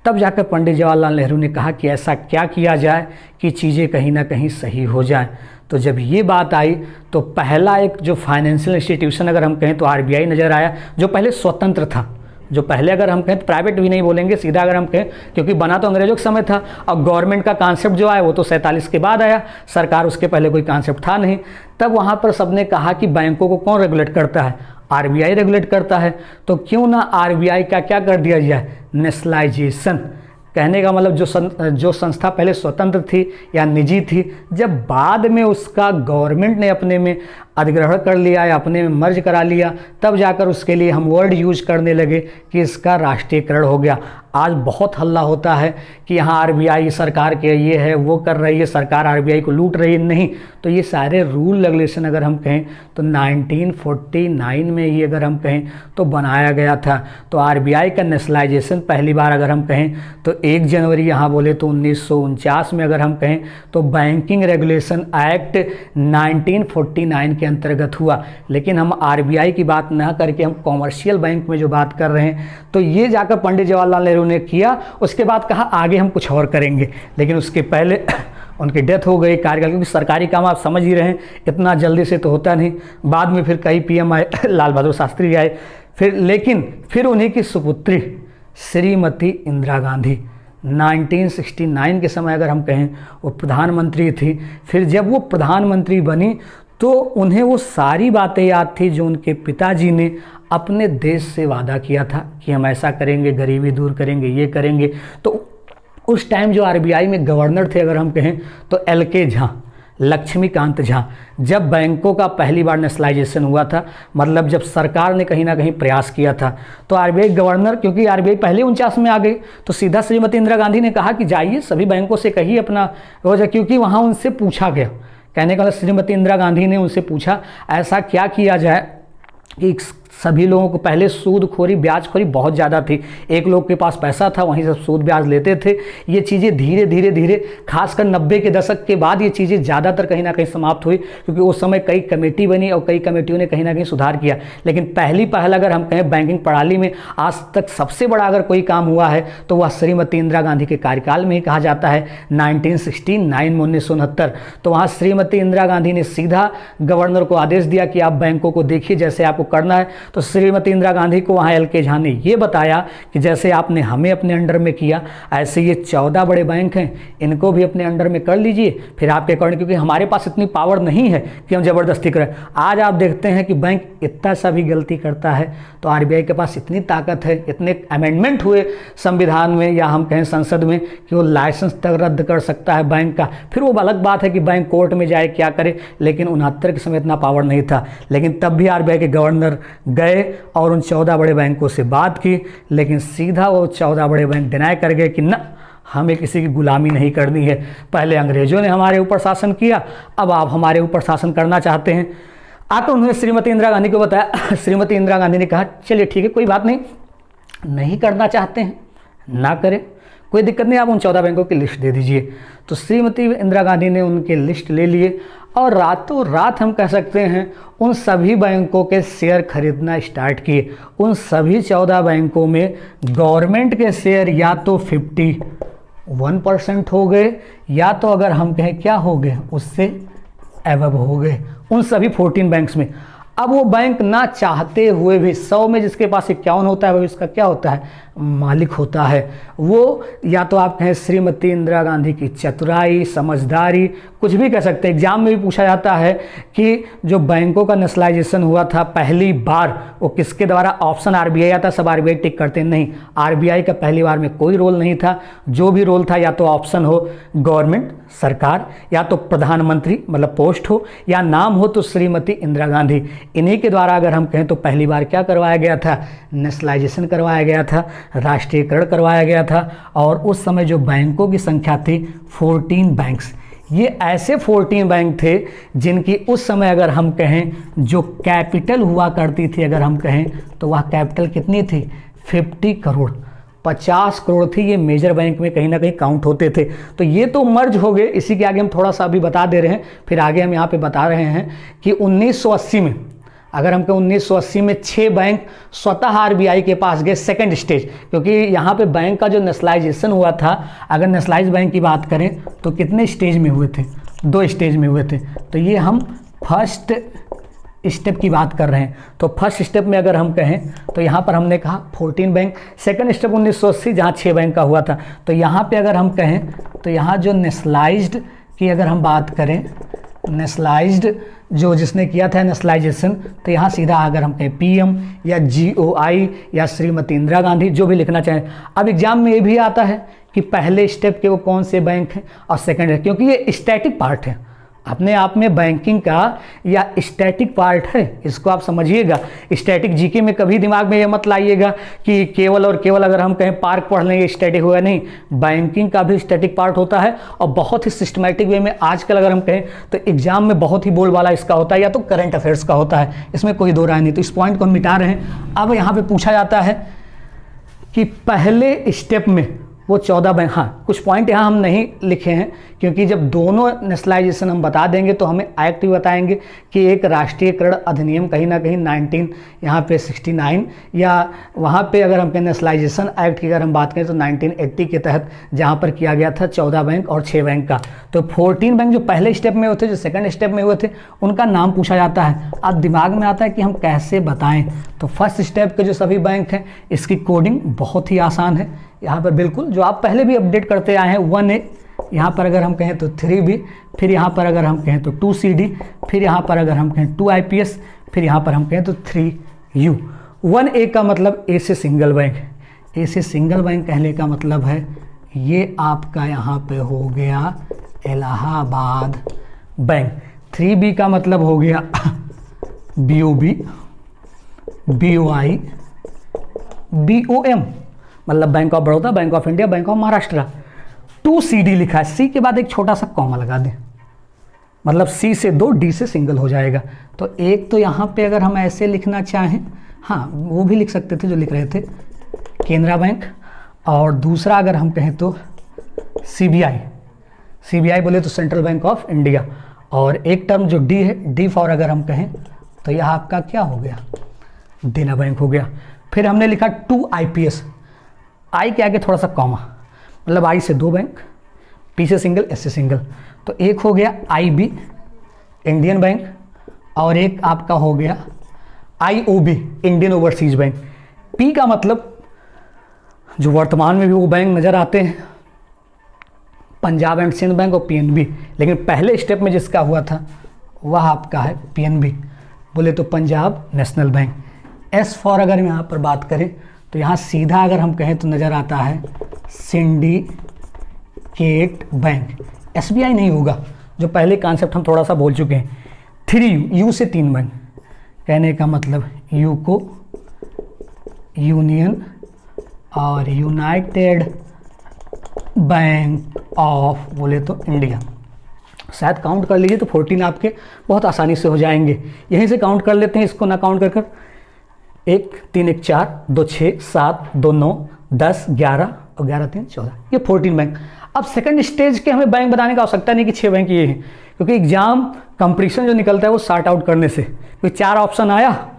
तब जाकर पंडित जवाहरलाल नेहरू ने कहा कि ऐसा क्या किया जाए कि चीज़ें कहीं ना कहीं सही हो जाएं। तो जब ये बात आई तो पहला एक जो फाइनेंशियल इंस्टीट्यूशन अगर हम कहें तो आरबीआई नज़र आया, जो पहले स्वतंत्र था, जो पहले अगर हम कहें तो प्राइवेट भी नहीं बोलेंगे, सीधा अगर हम कहें, क्योंकि बना तो अंग्रेजों के समय था। अब गवर्नमेंट का कॉन्सेप्ट जो आया वो तो 47 के बाद आया, सरकार उसके पहले कोई कॉन्सेप्ट था नहीं। तब वहाँ पर सबने कहा कि बैंकों को कौन रेगुलेट करता है, आरबीआई रेगुलेट करता है, तो क्यों ना आरबीआई का क्या कर दिया जाए, नेशनलाइजेशन। कहने का मतलब जो संस्था पहले स्वतंत्र थी या निजी थी, जब बाद में उसका गवर्नमेंट ने अपने में अधिग्रहण कर लिया या अपने में मर्ज करा लिया, तब जाकर उसके लिए हम वर्ड यूज करने लगे कि इसका राष्ट्रीयकरण हो गया। आज बहुत हल्ला होता है कि यहाँ आरबीआई सरकार के ये है, वो कर रही है, सरकार आरबीआई को लूट रही है। नहीं, तो ये सारे रूल रेगुलेशन अगर हम कहें तो 1949 में ही अगर हम कहें तो बनाया गया था। तो आरबीआई का नेशनलाइजेशन पहली बार अगर हम कहें तो 1 जनवरी यहाँ बोले तो 1949 में अगर हम कहें तो बैंकिंग रेगुलेशन एक्ट 1949 के अंतर्गत हुआ। लेकिन हम आरबीआई की बात ना करके हम कॉमर्शियल बैंक में जो बात कर रहे हैं, तो ये जाकर पंडित जवाहरलाल नेहरू ने किया। उसके बाद कहा आगे हम कुछ और करेंगे, लेकिन उसके पहले उनकी डेथ हो गई कार्यकाल, क्योंकि सरकारी काम आप समझ ही रहे हैं इतना जल्दी से तो होता नहीं। बाद में फिर कई पीएम आए, लाल बहादुर शास्त्री आए, फिर उन्हीं की सुपुत्री श्रीमती इंदिरा गांधी 1969 के समय अगर हम कहें वो प्रधानमंत्री थी। फिर जब वो प्रधानमंत्री बनी तो उन्हें वो सारी बातें याद थी जो उनके पिताजी ने अपने देश से वादा किया था कि हम ऐसा करेंगे, गरीबी दूर करेंगे, ये करेंगे। तो उस टाइम जो आरबीआई में गवर्नर थे अगर हम कहें तो LK झा, लक्ष्मीकांत झा, जब बैंकों का पहली बार नेशनलाइजेशन हुआ था, मतलब जब सरकार ने कहीं ना कहीं प्रयास किया था, तो आरबीआई गवर्नर, क्योंकि आरबीआई पहले 49 में आ गई, तो सीधा श्रीमती इंदिरा गांधी ने कहा कि जाइए सभी बैंकों से कहिए अपना रोजा, क्योंकि वहाँ उनसे पूछा गया। कहने का मतलब श्रीमती इंदिरा गांधी ने उनसे पूछा ऐसा क्या किया जाए कि सभी लोगों को, पहले सूदखोरी ब्याजखोरी बहुत ज़्यादा थी, एक लोग के पास पैसा था वहीं सब सूद ब्याज लेते थे। ये चीज़ें धीरे धीरे धीरे खासकर 90 के दशक के बाद ये चीज़ें ज़्यादातर कहीं ना कहीं समाप्त हुई, क्योंकि उस समय कई कमेटी बनी और कई कमेटियों ने कहीं ना कहीं सुधार किया। लेकिन पहली पहल अगर हम कहें बैंकिंग प्रणाली में आज तक सबसे बड़ा अगर कोई काम हुआ है तो वह श्रीमती इंदिरा गांधी के कार्यकाल में ही कहा जाता है 1969 में 1969। तो वहाँ श्रीमती इंदिरा गांधी ने सीधा गवर्नर को आदेश दिया कि आप बैंकों को देखिए जैसे आपको करना है। तो श्रीमती इंदिरा गांधी को वहाँ LK झा ने ये बताया कि जैसे आपने हमें अपने अंडर में किया, ऐसे ये 14 बड़े बैंक हैं, इनको भी अपने अंडर में कर लीजिए, फिर आपके अकॉर्डिंग, क्योंकि हमारे पास इतनी पावर नहीं है कि हम ज़बरदस्ती करें। आज आप देखते हैं कि बैंक इतना सा भी गलती करता है तो आरबीआई के पास इतनी ताकत है, इतने अमेंडमेंट हुए संविधान में या हम कहें संसद में कि वो लाइसेंस तक रद्द कर सकता है बैंक का। फिर वो अलग बात है कि बैंक कोर्ट में जाए क्या करे, लेकिन 69 के समय इतना पावर नहीं था। लेकिन तब भी आरबीआई के गवर्नर गए और उन 14 बड़े बैंकों से बात की, लेकिन सीधा वो 14 बड़े बैंक डिनाई कर गए कि ना, हमें किसी की गुलामी नहीं करनी है। पहले अंग्रेजों ने हमारे ऊपर शासन किया, अब आप हमारे ऊपर शासन करना चाहते हैं। आकर उन्होंने श्रीमती इंदिरा गांधी को बताया। श्रीमती इंदिरा गांधी ने कहा चलिए ठीक है, कोई बात नहीं, नहीं करना चाहते हैं ना करें, कोई दिक्कत नहीं, आप उन 14 बैंकों की लिस्ट दे दीजिए। तो श्रीमती इंदिरा गांधी ने उनके लिस्ट ले लिए और रातों रात हम कह सकते हैं उन सभी बैंकों के शेयर खरीदना स्टार्ट किए। उन सभी 14 बैंकों में गवर्नमेंट के शेयर या तो 51% हो गए या तो अगर हम कहें क्या हो गए, उससे एबव हो गए, उन सभी 14 बैंक्स में। अब वो बैंक ना चाहते हुए भी 100 में जिसके पास 51 होता है वो इसका क्या होता है, मालिक होता है। वो या तो आप कहें श्रीमती इंदिरा गांधी की चतुराई, समझदारी, कुछ भी कह सकते हैं। एग्जाम में भी पूछा जाता है कि जो बैंकों का नेशनलाइजेशन हुआ था पहली बार, वो किसके द्वारा, ऑप्शन आरबीआई आता, सब आरबीआई टिक करते नहीं, आरबीआई का पहली बार में कोई रोल नहीं था। जो भी रोल था या तो ऑप्शन हो गवर्नमेंट सरकार, या तो प्रधानमंत्री मतलब पोस्ट हो, या नाम हो तो श्रीमती इंदिरा गांधी। इन्हीं के द्वारा अगर हम कहें तो पहली बार क्या करवाया गया था, नेशनलाइजेशन करवाया गया था, राष्ट्रीयकरण करवाया गया था। और उस समय जो बैंकों की संख्या थी 14 बैंक्स। ये ऐसे 14 बैंक थे जिनकी उस समय अगर हम कहें जो कैपिटल हुआ करती थी, अगर हम कहें तो वह कैपिटल कितनी थी, 50 करोड़, 50 करोड़ थी। ये मेजर बैंक में कहीं ना कहीं काउंट होते थे। तो ये तो मर्ज हो गए। इसी के आगे हम थोड़ा सा अभी बता दे रहे हैं, फिर आगे हम यहाँ पे बता रहे हैं कि 1980 में, अगर हम कहें 1980 में 6 बैंक स्वतः आरबीआई के पास गए सेकंड स्टेज, क्योंकि यहाँ पे बैंक का जो नेशनलाइजेशन हुआ था, अगर नेशनलाइज बैंक की बात करें तो कितने स्टेज में हुए थे, 2 स्टेज में हुए थे। तो ये हम फर्स्ट स्टेप की बात कर रहे हैं। तो फर्स्ट स्टेप में अगर हम कहें तो यहाँ पर हमने कहा 14 बैंक, सेकंड स्टेप 1980 जहाँ 6 बैंक का हुआ था। तो यहाँ पे अगर हम कहें तो यहाँ जो नेशनलाइज्ड की अगर हम बात करें, नेशनलाइज्ड जो जिसने किया था नेशनलाइजेशन, तो यहाँ सीधा अगर हम कहें पीएम या जीओआई या श्रीमती इंदिरा गांधी, जो भी लिखना चाहें। अब एग्जाम में ये भी आता है कि पहले स्टेप के वो कौन से बैंक हैं और सेकंड है, क्योंकि ये स्टैटिक पार्ट है। अपने आप में बैंकिंग का या स्टैटिक पार्ट है, इसको आप समझिएगा। स्टैटिक जीके में कभी दिमाग में ये मत लाइएगा कि केवल और केवल अगर हम कहें पार्क पढ़ लेंगे स्टैटिक होगा, नहीं। बैंकिंग का भी स्टैटिक पार्ट होता है और बहुत ही सिस्टमैटिक वे में आजकल अगर हम कहें तो एग्जाम में बहुत ही बोलबाला इसका होता है या तो करंट अफेयर्स का होता है, इसमें कोई दो राय नहीं। तो इस पॉइंट को हम मिटा रहे हैं। अब यहाँ पर पूछा जाता है कि पहले स्टेप में वो 14 बैंक, हाँ कुछ पॉइंट यहाँ हम नहीं लिखे हैं क्योंकि जब दोनों नेशनलाइजेशन हम बता देंगे तो हमें एक्ट भी बताएंगे कि एक राष्ट्रीयकरण अधिनियम कहीं ना कहीं 19 यहाँ पे 69 या वहाँ पे अगर हम कहें नेशनलाइजेशन एक्ट की अगर हम बात करें तो 1980 के तहत जहाँ पर किया गया था 14 बैंक और 6 बैंक का। तो 14 बैंक जो पहले स्टेप में हुए थे, जो सेकेंड स्टेप में हुए थे, उनका नाम पूछा जाता है। अब दिमाग में आता है कि हम कैसे बताएँ। तो फर्स्ट स्टेप के जो सभी बैंक हैं इसकी कोडिंग बहुत ही आसान है। यहाँ पर बिल्कुल जो आप पहले भी अपडेट करते आए हैं 1A, यहाँ पर अगर हम कहें तो 3B, फिर यहाँ पर अगर हम कहें तो 2CD, फिर यहाँ पर अगर हम कहें 2IPS, फिर यहाँ पर हम कहें तो 3U। 1A का मतलब ए से सिंगल बैंक, ए से सिंगल बैंक कहने का मतलब है ये आपका यहाँ पे हो गया इलाहाबाद बैंक। 3B का मतलब हो गया BOB, BOI, BOM मतलब bank of Baroda, bank of India, bank of Maharashtra. 2CD लिखा है, सी के बाद एक छोटा सा कॉमा लगा दें, मतलब सी से 2, डी से सिंगल हो जाएगा। तो एक तो यहाँ पे अगर हम ऐसे लिखना चाहें, हाँ वो भी लिख सकते थे जो लिख रहे थे केनरा बैंक, और दूसरा अगर हम कहें तो CBI, CBI बोले तो सेंट्रल बैंक ऑफ इंडिया, और एक टर्म जो डी है, डी फॉर अगर हम कहें तो यह आपका क्या हो गया, देना बैंक हो गया। फिर हमने लिखा 2IPS, आई के आगे थोड़ा सा कॉमा, मतलब आई से 2 बैंक, पी से सिंगल, एस से सिंगल। तो एक हो गया IB इंडियन बैंक, और एक आपका हो गया IOB Indian overseas bank. P का मतलब जो वर्तमान में भी वो बैंक नज़र आते हैं, पंजाब एंड सिंध बैंक और PNB, लेकिन पहले स्टेप में जिसका हुआ था वह आपका है PNB, बोले तो Punjab national bank. S for अगर हम यहाँ पर बात करें तो यहाँ सीधा अगर हम कहें तो नज़र आता है सिंडिकेट बैंक। SBI नहीं होगा, जो पहले कॉन्सेप्ट हम थोड़ा सा बोल चुके हैं। 3U, यू से 3 बैंक, कहने का मतलब यूको, यूनियन और यूनाइटेड बैंक ऑफ बोले तो इंडिया। शायद काउंट कर लीजिए तो 14 आपके बहुत आसानी से हो जाएंगे। यहीं से काउंट कर लेते हैं, इसको ना काउंट कर 1 3 1 4 2 6 7 2 9 10 11 और 11 3 14, ये 14 बैंक। अब सेकंड स्टेज के हमें बैंक बताने की आवश्यकता नहीं कि 6 बैंक ये हैं, क्योंकि एग्जाम कंपटीशन जो निकलता है वो सॉर्ट आउट करने से, क्योंकि 4 ऑप्शन आया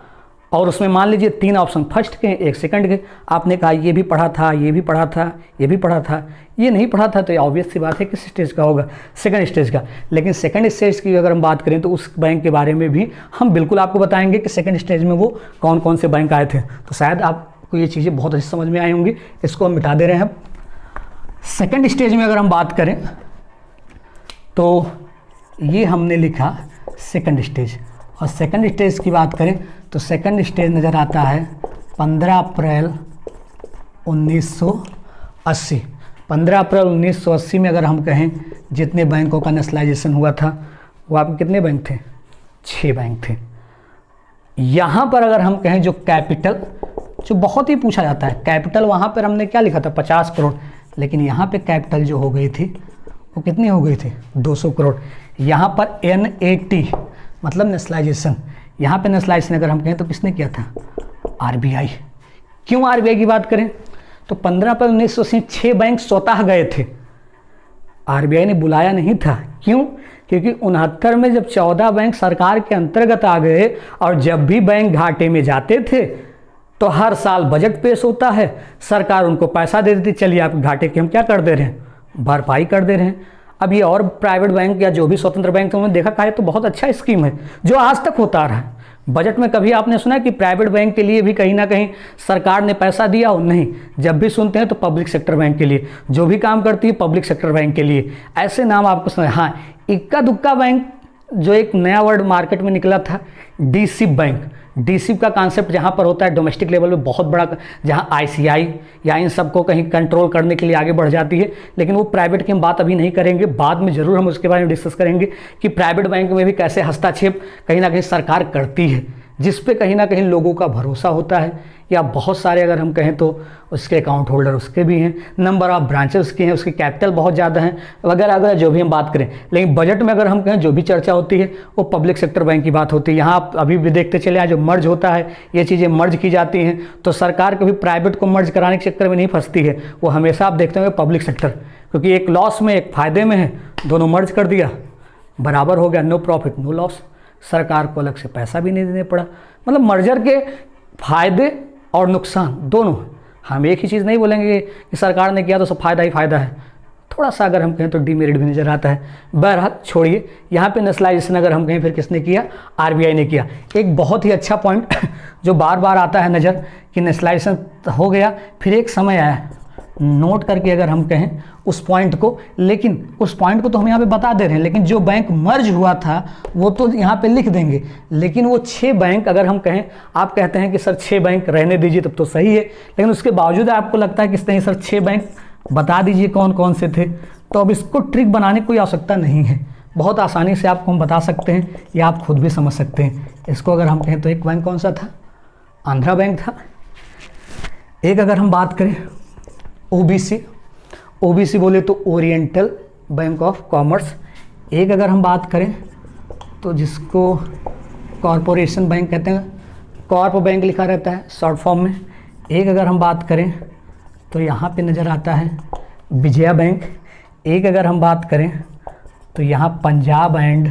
और उसमें मान लीजिए 3 ऑप्शन फर्स्ट के, 1 सेकंड के, आपने कहा ये भी पढ़ा था, ये भी पढ़ा था, ये भी पढ़ा था, ये नहीं पढ़ा था, तो ये ऑब्वियस सी बात है किस स्टेज का होगा, सेकंड स्टेज का। लेकिन सेकंड स्टेज की अगर हम बात करें तो उस बैंक के बारे में भी हम बिल्कुल आपको बताएंगे कि सेकंड स्टेज में वो कौन कौन से बैंक आए थे। तो शायद आपको ये चीज़ें बहुत अच्छी समझ में आई होंगी, इसको हम मिटा दे रहे हैं। सेकंड स्टेज में अगर हम बात करें तो ये हमने लिखा सेकंड स्टेज, और सेकंड स्टेज की बात करें तो सेकंड स्टेज नज़र आता है 15 अप्रैल 1980। 15 अप्रैल 1980 में अगर हम कहें जितने बैंकों का नेशनलाइजेशन हुआ था वो आपके कितने बैंक थे, 6 बैंक थे। यहाँ पर अगर हम कहें जो कैपिटल, जो बहुत ही पूछा जाता है कैपिटल, वहाँ पर हमने क्या लिखा था 50 करोड़, लेकिन यहाँ पे कैपिटल जो हो गई थी वो कितनी हो गई थी 200 करोड़। यहाँ पर NAT मतलब नेशनलाइजेशन, यहाँ पे नेशनलाइजेशन अगर हम कहें तो किसने किया था, RBI। क्यों RBI की बात करें तो 15 अप्रैल 1980 6 बैंक स्वतः गए थे, RBI ने बुलाया नहीं था। क्यों? क्योंकि 69 में जब 14 बैंक सरकार के अंतर्गत आ गए और जब भी बैंक घाटे में जाते थे तो हर साल बजट पेश होता है, सरकार उनको पैसा दे देती, चलिए आप घाटे की हम क्या कर दे रहे हैं, भरपाई कर दे रहे हैं। अब ये और प्राइवेट बैंक या जो भी स्वतंत्र बैंक थे उन्होंने देखा कहा तो बहुत अच्छा स्कीम है जो आज तक होता रहा है। बजट में कभी आपने सुना कि प्राइवेट बैंक के लिए भी कहीं ना कहीं सरकार ने पैसा दिया हो? नहीं। जब भी सुनते हैं तो पब्लिक सेक्टर बैंक के लिए, जो भी काम करती है पब्लिक सेक्टर बैंक के लिए, ऐसे नाम आपको सुना। हाँ, इक्का दुक्का बैंक जो एक नया वर्ड मार्केट में निकला था, डीसिप बैंक। डीसिप का कॉन्सेप्ट जहाँ पर होता है डोमेस्टिक लेवल पे बहुत बड़ा, जहाँ आईसीआई या इन सबको कहीं कंट्रोल करने के लिए आगे बढ़ जाती है, लेकिन वो प्राइवेट की हम बात अभी नहीं करेंगे, बाद में ज़रूर हम उसके बारे में डिस्कस करेंगे कि प्राइवेट बैंक में भी कैसे हस्तक्षेप कहीं ना कहीं सरकार करती है, जिस पे कहीं ना कहीं लोगों का भरोसा होता है, या बहुत सारे अगर हम कहें तो उसके अकाउंट होल्डर उसके भी हैं, नंबर ऑफ ब्रांचेस के हैं, उसकी कैपिटल बहुत ज़्यादा हैं वगैरह वगैरह जो भी हम बात करें। लेकिन बजट में अगर हम कहें जो भी चर्चा होती है वो पब्लिक सेक्टर बैंक की बात होती है। यहाँ आप अभी भी देखते चले आए, जो मर्ज होता है ये चीज़ें मर्ज की जाती हैं, तो सरकार कभी प्राइवेट को मर्ज कराने के चक्कर में नहीं फंसती है, वो हमेशा आप देखते होंगे पब्लिक सेक्टर, क्योंकि एक लॉस में एक फ़ायदे में है, दोनों मर्ज कर दिया, बराबर हो गया, नो प्रॉफिट नो लॉस, सरकार को अलग से पैसा भी नहीं देने पड़ा। मतलब मर्जर के फायदे और नुकसान दोनों, हम एक ही चीज़ नहीं बोलेंगे कि सरकार ने किया तो सब फायदा ही फायदा है, थोड़ा सा अगर हम कहें तो डीमेरिट भी नज़र आता है। बहरहाल छोड़िए, यहाँ पे नेशनलाइजेशन अगर हम कहें फिर किसने किया, आरबीआई ने किया। एक बहुत ही अच्छा पॉइंट जो बार बार आता है नज़र कि नेशनलाइजेशन हो गया, फिर एक समय आया, नोट करके अगर हम कहें उस पॉइंट को, लेकिन उस पॉइंट को तो हम यहाँ पे बता दे रहे हैं, लेकिन जो बैंक मर्ज हुआ था वो तो यहाँ पे लिख देंगे, लेकिन वो 6 बैंक अगर हम कहें, आप कहते हैं कि सर 6 बैंक रहने दीजिए तब तो सही है, लेकिन उसके बावजूद आपको लगता है कि नहीं सर 6 बैंक बता दीजिए कौन कौन से थे, तो अब इसको ट्रिक बनाने की कोई आवश्यकता नहीं है, बहुत आसानी से आपको हम बता सकते हैं, या आप खुद भी समझ सकते हैं इसको। अगर हम कहें तो एक बैंक कौन सा था, आंध्रा बैंक था। एक अगर हम बात करें ओबीसी बोले तो ओरिएंटल बैंक ऑफ कॉमर्स। एक अगर हम बात करें तो जिसको कॉरपोरेशन बैंक कहते हैं, कॉर्प बैंक लिखा रहता है शॉर्ट फॉर्म में। एक अगर हम बात करें तो यहाँ पे नज़र आता है विजया बैंक। एक अगर हम बात करें तो यहाँ पंजाब एंड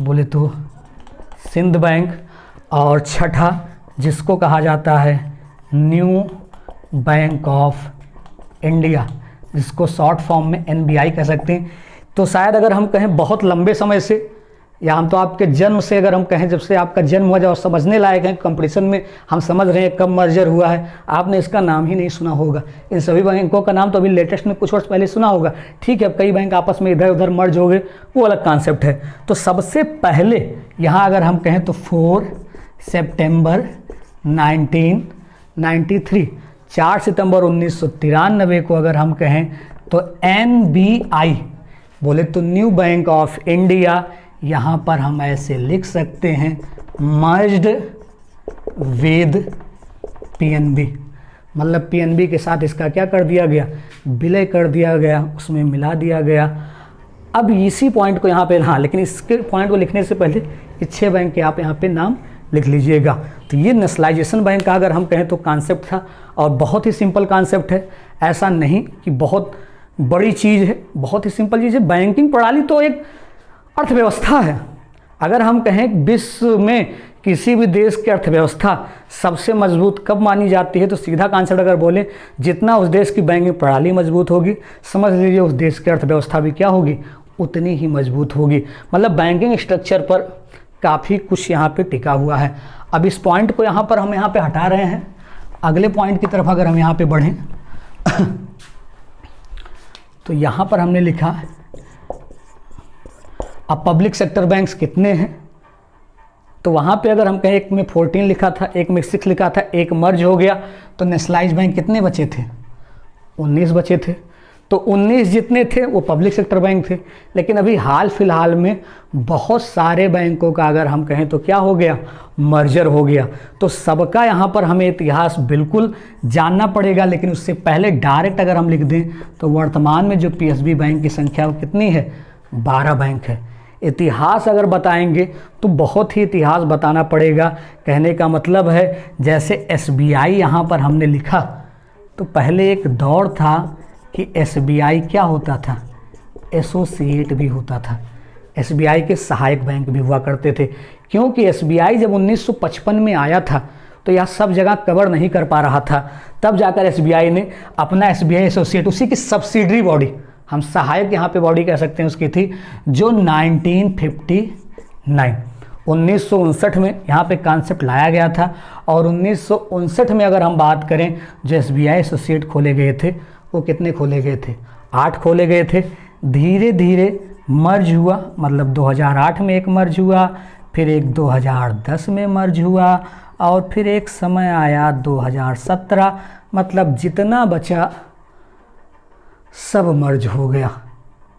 बोले तो सिंध बैंक। और छठा जिसको कहा जाता है न्यू बैंक ऑफ इंडिया, जिसको शॉर्ट फॉर्म में एनबीआई कह सकते हैं। तो शायद अगर हम कहें बहुत लंबे समय से, या हम तो आपके जन्म से अगर हम कहें जब से आपका जन्म हुआ और समझने लायक है, कंपटीशन में हम समझ रहे हैं कब मर्जर हुआ है, आपने इसका नाम ही नहीं सुना होगा। इन सभी बैंकों का नाम तो अभी लेटेस्ट में कुछ वर्ष पहले सुना होगा, ठीक है, अब कई बैंक आपस में इधर उधर मर्ज हो गए, वो अलग कॉन्सेप्ट है। तो सबसे पहले यहाँ अगर हम कहें तो 4 सितंबर 1993, 4 सितंबर 1993 को अगर हम कहें तो एनबीआई बोले तो न्यू बैंक ऑफ इंडिया, यहाँ पर हम ऐसे लिख सकते हैं मर्ज्ड विद पीएनबी, मतलब पीएनबी के साथ इसका क्या कर दिया गया, विलय कर दिया गया, उसमें मिला दिया गया। अब इसी पॉइंट को यहाँ पे, हाँ लेकिन इसके पॉइंट को लिखने से पहले ये 6 बैंक के आप यहाँ पे नाम लिख लीजिएगा। तो ये नेशनलाइजेशन बैंक का अगर हम कहें तो कॉन्सेप्ट था, और बहुत ही सिंपल कॉन्सेप्ट है, ऐसा नहीं कि बहुत बड़ी चीज़ है, बहुत ही सिंपल चीज़ है। बैंकिंग प्रणाली तो एक अर्थव्यवस्था है। अगर हम कहें विश्व में किसी भी देश की अर्थव्यवस्था सबसे मजबूत कब मानी जाती है, तो सीधा कॉन्सेप्ट अगर बोलें, जितना उस देश की बैंकिंग प्रणाली मजबूत होगी, समझ लीजिए उस देश की अर्थव्यवस्था भी क्या होगी, उतनी ही मजबूत होगी। मतलब बैंकिंग स्ट्रक्चर पर काफ़ी कुछ यहाँ पे टिका हुआ है। अब इस पॉइंट को यहाँ पर हम यहाँ पे हटा रहे हैं, अगले पॉइंट की तरफ अगर हम यहाँ पे बढ़ें तो यहाँ पर हमने लिखा अब पब्लिक सेक्टर बैंक्स कितने हैं, तो वहाँ पे अगर हम कहें एक में 14 लिखा था, एक में 6 लिखा था, एक मर्ज हो गया, तो नेशनलाइज्ड बैंक कितने बचे थे, 19 बचे थे। तो 19 जितने थे वो पब्लिक सेक्टर बैंक थे। लेकिन अभी हाल फिलहाल में बहुत सारे बैंकों का अगर हम कहें तो क्या हो गया, मर्जर हो गया। तो सबका यहाँ पर हमें इतिहास बिल्कुल जानना पड़ेगा, लेकिन उससे पहले डायरेक्ट अगर हम लिख दें तो वर्तमान में जो पीएसबी बैंक की संख्या वो कितनी है, 12 बैंक है। इतिहास अगर बताएंगे तो बहुत ही इतिहास बताना पड़ेगा। कहने का मतलब है जैसे एसबीआई यहाँ पर हमने लिखा, तो पहले एक दौर था कि एसबीआई क्या होता था, एसोसिएट भी होता था, एसबीआई के सहायक बैंक भी हुआ करते थे। क्योंकि एसबीआई जब 1955 में आया था तो यह सब जगह कवर नहीं कर पा रहा था, तब जाकर एसबीआई ने अपना एसबीआई एसोसिएट, उसी की सब्सिडरी बॉडी, हम सहायक यहाँ पे बॉडी कह सकते हैं उसकी थी, जो 1959 में यहाँ पे कॉन्सेप्ट लाया गया था। और 1959 में अगर हम बात करें जो एसबीआई एसोसिएट खोले गए थे, वो कितने खोले गए थे, 8 खोले गए थे। धीरे धीरे मर्ज हुआ, मतलब 2008 में एक मर्ज हुआ, फिर एक 2010 में मर्ज हुआ, और फिर एक समय आया 2017, मतलब जितना बचा सब मर्ज हो गया।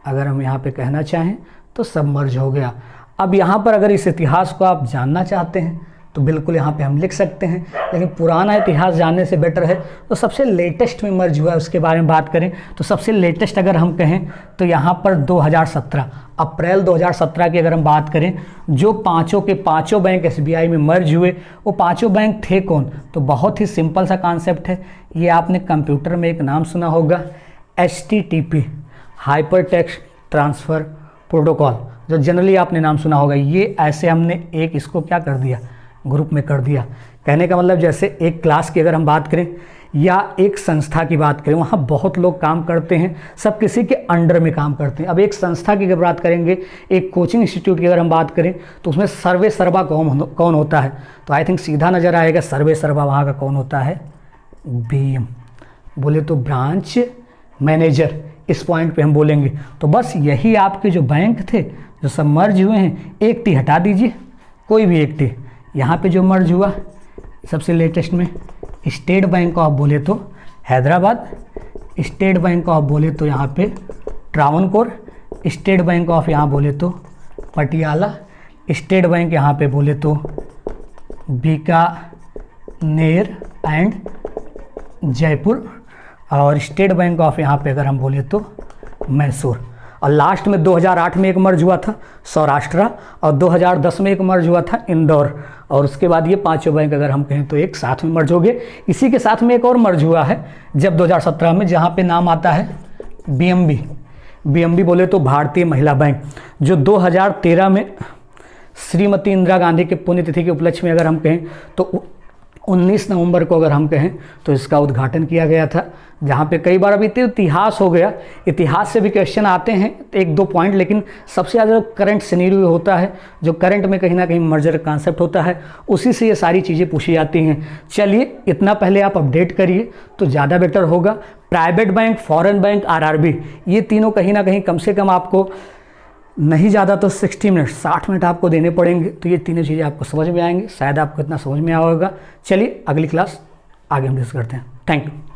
अगर हम यहाँ पे कहना चाहें तो सब मर्ज हो गया। अब यहाँ पर अगर इस इतिहास को आप जानना चाहते हैं तो बिल्कुल यहाँ पे हम लिख सकते हैं, लेकिन पुराना इतिहास जानने से बेटर है तो सबसे लेटेस्ट में मर्ज हुआ है उसके बारे में बात करें तो सबसे लेटेस्ट अगर हम कहें तो यहाँ पर 2017 अप्रैल 2017 की अगर हम बात करें, जो पाँचों के पाँचों बैंक SBI में मर्ज हुए वो पाँचों बैंक थे कौन? तो बहुत ही सिंपल सा कॉन्सेप्ट है, ये आपने कंप्यूटर में एक नाम सुना होगा, HTTP hyper text transfer protocol, जो जनरली आपने नाम सुना होगा। ये ऐसे हमने एक इसको क्या कर दिया, ग्रुप में कर दिया। कहने का मतलब जैसे एक क्लास की अगर हम बात करें या एक संस्था की बात करें, वहाँ बहुत लोग काम करते हैं, सब किसी के अंडर में काम करते हैं। अब एक संस्था की अगर बात करेंगे, एक कोचिंग इंस्टीट्यूट की अगर हम बात करें तो उसमें सर्वे सर्वा कौन होता है? तो आई थिंक सीधा नज़र आएगा सर्वे सर्वा वहाँ का कौन होता है? BM। बोले तो ब्रांच मैनेजर, इस पॉइंट पे हम बोलेंगे। तो बस यही आपके जो बैंक थे जो सब मर्ज हुए हैं, एक टी हटा दीजिए, कोई भी एक टी। यहाँ पे जो मर्ज हुआ सबसे लेटेस्ट में स्टेट बैंक ऑफ बोले तो हैदराबाद, स्टेट बैंक ऑफ बोले तो यहाँ पे ट्रावनकोर, स्टेट बैंक ऑफ यहाँ बोले तो पटियाला, स्टेट बैंक यहाँ पे बोले तो बीकानेर एंड जयपुर, और स्टेट बैंक ऑफ यहाँ पे अगर हम बोले तो मैसूर। और लास्ट में 2008 में एक मर्ज हुआ था सौराष्ट्र, और 2010 में एक मर्ज हुआ था इंदौर, और उसके बाद ये पांचों बैंक अगर हम कहें तो एक साथ में मर्ज हो गए। इसी के साथ में एक और मर्ज हुआ है जब 2017 में, जहाँ पे नाम आता है BMB बोले तो भारतीय महिला बैंक, जो 2013 में श्रीमती इंदिरा गांधी के पुण्यतिथि के उपलक्ष्य में अगर हम कहें तो 19 नवंबर को अगर हम कहें तो इसका उद्घाटन किया गया था। जहाँ पे कई बार अभी तो इतिहास हो गया, इतिहास से भी क्वेश्चन आते हैं एक दो पॉइंट, लेकिन सबसे ज़्यादा करंट सिनेरियो होता है, जो करंट में कहीं ना कहीं मर्जर कॉन्सेप्ट होता है, उसी से ये सारी चीज़ें पूछी जाती हैं। चलिए इतना पहले आप अपडेट करिए तो ज़्यादा बेटर होगा। Private bank, foreign bank, RRB, ये तीनों कहीं ना कहीं कम से कम आपको नहीं ज़्यादा तो 60 मिनट 60 मिनट आपको देने पड़ेंगे, तो ये तीनों चीज़ें आपको समझ में आएंगी। शायद आपको इतना समझ में आया होगा। चलिए अगली क्लास आगे हम डिस्कस करते हैं। Thank you.